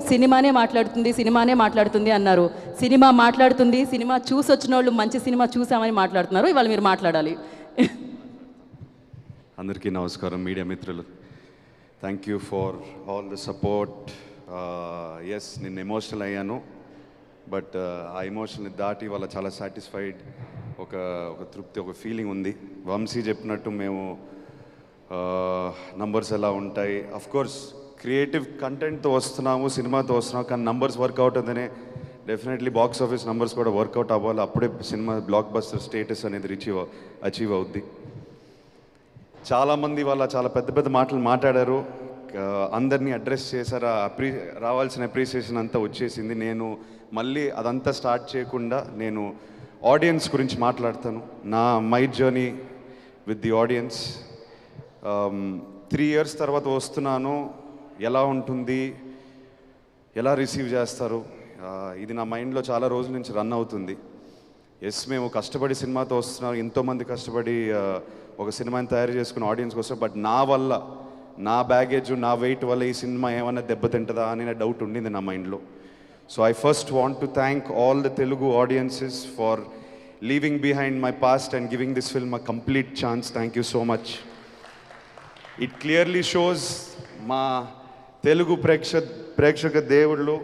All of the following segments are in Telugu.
సినిమానే మాట్లాడుతుంది, సినిమానే మాట్లాడుతుంది అన్నారు. సినిమా మాట్లాడుతుంది, సినిమా చూసి వచ్చిన వాళ్ళు మంచి సినిమా చూసామని మాట్లాడుతున్నారు. ఇవాళ మీరు మాట్లాడాలి. అందరికీ నమస్కారం, మీడియా మిత్రులు. Thank you for all the support. Yes, నేను ఎమోషనల్ అయ్యాను, బట్ ఆ ఎమోషన్ని దాటి వాళ్ళ చాలా సాటిస్ఫైడ్, ఒక తృప్తి, ఒక ఫీలింగ్ ఉంది. వంశీ చెప్పినట్టు మేము నంబర్స్ ఎలా ఉంటాయి, అఫ్కోర్స్ క్రియేటివ్ కంటెంట్తో వస్తున్నాము, సినిమాతో వస్తున్నాము, కానీ నంబర్స్ వర్కౌట్ అవుతూనే డెఫినెట్లీ బాక్స్ ఆఫీస్ నంబర్స్ కూడా వర్కౌట్ అవ్వాలి. అప్పుడే సినిమా బ్లాక్ బస్టర్ స్టేటస్ అనేది అచీవ్ అవుద్ది. చాలామంది వాళ్ళ చాలా పెద్ద పెద్ద మాటలు మాట్లాడారు, అందరినీ అడ్రస్ చేశారు. రావాల్సిన అప్రిసియేషన్ అంతా వచ్చేసింది. నేను మళ్ళీ అదంతా స్టార్ట్ చేయకుండా నేను ఆడియన్స్ గురించి మాట్లాడతాను. My journey with the audience. 3 years తర్వాత వస్తున్నాను, ఎలా ఉంటుంది, ఎలా రిసీవ్ చేస్తారు, ఇది నా మైండ్లో చాలా రోజుల నుంచి రన్ అవుతుంది. ఎస్, మేము కష్టపడి సినిమాతో వస్తున్నాం, ఎంతోమంది కష్టపడి ఒక సినిమాని తయారు చేసుకుని ఆడియన్స్కి వస్తాం. బట్ నా వల్ల, నా బ్యాగేజ్, నా వెయిట్ వల్ల ఈ సినిమా ఏమైనా దెబ్బతింటుందా అనే డౌట్ ఉండింది నా మైండ్లో. So I first want to thank all the Telugu audiences for leaving behind my past and giving this film a complete chance. Thank you so much. It clearly shows మా తెలుగు ప్రేక్షక దేవుళ్ళు,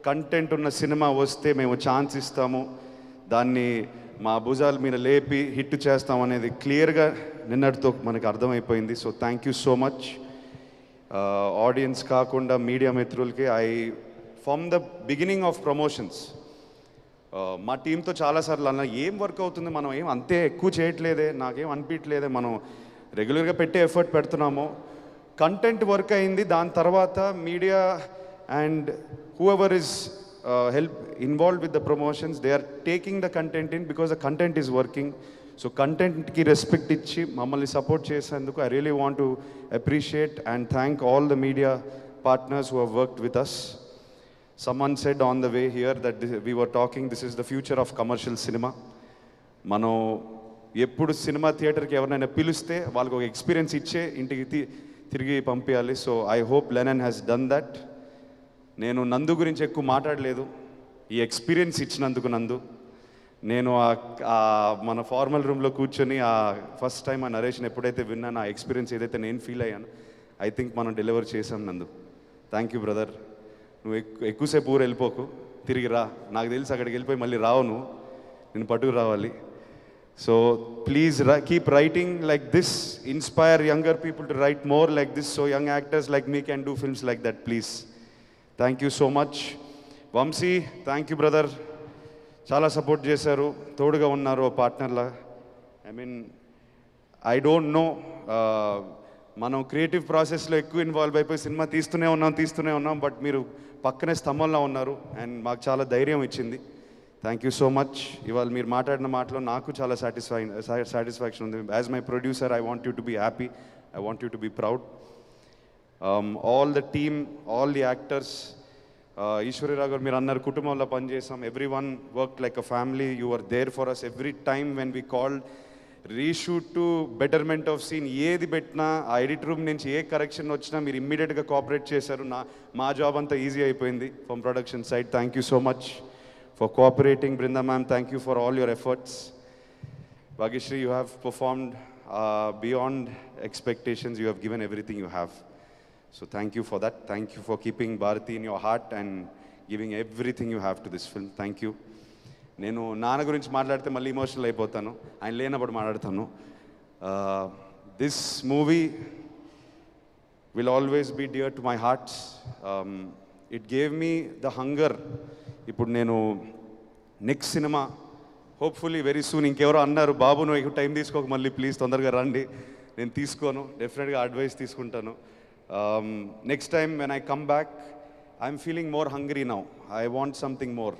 కంటెంట్ ఉన్న సినిమా వస్తే మేము ఛాన్స్ ఇస్తాము, దాన్ని మా భుజాల మీద లేపి హిట్ చేస్తాం అనేది క్లియర్గా నిన్నటితో మనకు అర్థమైపోయింది. So thank you so much. Audience కాకుండా మీడియా మిత్రులకి from the beginning of promotions మా టీంతో చాలాసార్లు అన్న, ఏం వర్క్ అవుతుంది, మనం ఏం అంతే ఎక్కువ చేయట్లేదే, నాకేం అనిపించలేదే, మనం రెగ్యులర్గా పెట్టే ఎఫర్ట్ పెడుతున్నాము, కంటెంట్ వర్క్ అయింది. దాని తర్వాత media and whoever is involved with the promotions, they are taking the content in because the content is working. So content ki respect ichi mammalni support chesanduku I really want to appreciate and thank all the media partners who have worked with us. Someone said on the way here that we were talking, this is the future of commercial cinema. Mano ఎప్పుడు సినిమా థియేటర్కి ఎవరైనా పిలిస్తే వాళ్ళకి ఒక ఎక్స్పీరియన్స్ ఇచ్చే ఇంటికి తిరిగి పంపించాలి. So I hope Lennon has done that. నేను నందు గురించి ఎక్కువ మాట్లాడలేదు, ఈ ఎక్స్పీరియన్స్ ఇచ్చినందుకు నందు. నేను మన ఫార్మల్ రూమ్లో కూర్చొని ఫస్ట్ టైం ఆ నరేషన్ ఎప్పుడైతే విన్నాను, ఆ ఎక్స్పీరియన్స్ ఏదైతే నేను ఫీల్ అయ్యాను, ఐ థింక్ మనం డెలివర్ చేసాం నందు. Thank you brother. నువ్వు ఎక్కువసేపు ఊరు వెళ్ళిపోకు, తిరిగి రా. నాకు తెలిసి అక్కడికి వెళ్ళిపోయి మళ్ళీ రావు, నేను పట్టుకు రావాలి. So please keep writing like this, inspire younger people to write more like this, so young actors like me can do films like that, please. Thank you so much. Vamsi, thank you brother. Chala support chesaru, toduga unnaru partner la. I mean, I don't know, మనం క్రియేటివ్ ప్రాసెస్లో ఎక్కువ ఇన్వాల్వ్ అయిపోయి సినిమా తీస్తూనే ఉన్నాం, బట్ మీరు పక్కనే స్తంభంలో ఉన్నారు అండ్ మాకు చాలా ధైర్యం ఇచ్చింది. Thank you so much. ఇవాళ మీరు మాట్లాడిన మాటలో నాకు చాలా సాటిస్ఫాక్షన్ ఉంది. As my producer I want you to be happy, I want you to be proud. All the team, all the actors, Eshwari Rao గారు మీరు అన్నారు కుటుంబంలో పనిచేసాం, every one work like a family. You are there for us every time when we called. Reshoot to betterment of scene ఏది పెట్టినా, ఆ ఎడిట్ రూమ్ నుంచి ఏ కరెక్షన్ వచ్చినా మీరు ఇమ్మీడియట్గా కోఆపరేట్ చేశారు. మా జాబ్ అంతా ఈజీ అయిపోయింది from production side. Thank you so much for cooperating. Brinda ma'am, thank you for all your efforts. Bhagyashree, you have performed beyond expectations. You have given everything you have. So thank you for that. Thank you for keeping Bharati in your heart and giving everything you have to this film. Thank you. నేను నాన్న గురించి మాట్లాడితే మళ్ళీ ఎమోషనల్ అయిపోతాను, ఆయన లేనప్పుడు మాట్లాడతాను. This movie will always be dear to my heart. It gave me the hunger. ఇప్పుడు నేను next cinema hopefully very soon, ఇంకెవరో అన్నారు బాబు నువ్వు ఎక్కువ టైం తీసుకోక మళ్ళీ ప్లీజ్ తొందరగా రండి. నేను తీసుకోను, డెఫినెట్గా అడ్వైస్ తీసుకుంటాను. Next time when I come back I'm feeling more hungry now. I want something more.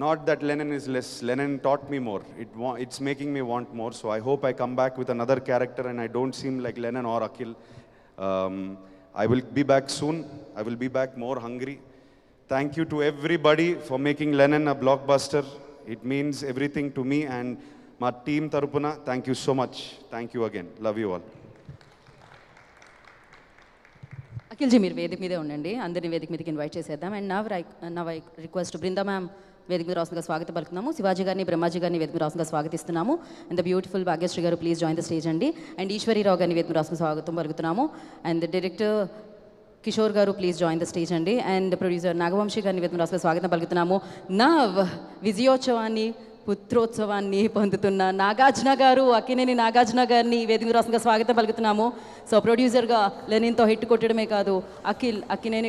Not that Lennon is less, Lennon taught me more. It's making me want more. So I hope I come back with another character and I don't seem like Lennon or Akhil. I will be back soon. I will be back more hungry. Thank you to everybody for making Lennon a blockbuster. It means everything to me and my team tarupuna. Thank you so much. Thank you again. Love you all. అఖిల్జీ మీరు వేదిక మీదే ఉండండి, అందరినీ వేదిక మీదకి ఇన్వైట్ చేసేద్దాం. And now I request Brinda ma'am వేదిక మీద రాసుగా స్వాగతం పలుకుతున్నాము. శివాజీ గారిని, బ్రహ్మాజీ గారిని వేదిక మీద రాసుగా స్వాగతిస్తున్నాము. అండ్ ద బ్యూటిఫుల్ భాగ్యశ్రీ గారు ప్లీజ్ జాయిన్ ద స్టేజ్ అండి. అండ్ ఈశ్వరీరావు గారిని వేదిక మీద రాసుగా స్వాగతం పలుకుతున్నాము. అండ్ డైరెక్టర్ కిషోర్ గారు ప్లీజ్ జాయిన్ ద స్టేజ్ అండి. అండ్ ప్రొడ్యూసర్ నాగవంశీ గారిని వేదిక మీద రాసుగా స్వాగతం పలుకుతున్నాము. నవ్ విజయోత్సవాన్ని, పుత్రోత్సవాన్ని పొందుతున్న నాగార్జున గారు, అక్కినేని నాగార్జున గారిని వేదిక రాష్ట్రంగా స్వాగతం పలుకుతున్నాము. సో ప్రొడ్యూసర్గా లెనిన్తో హిట్ కొట్టడమే కాదు, అక్కినేని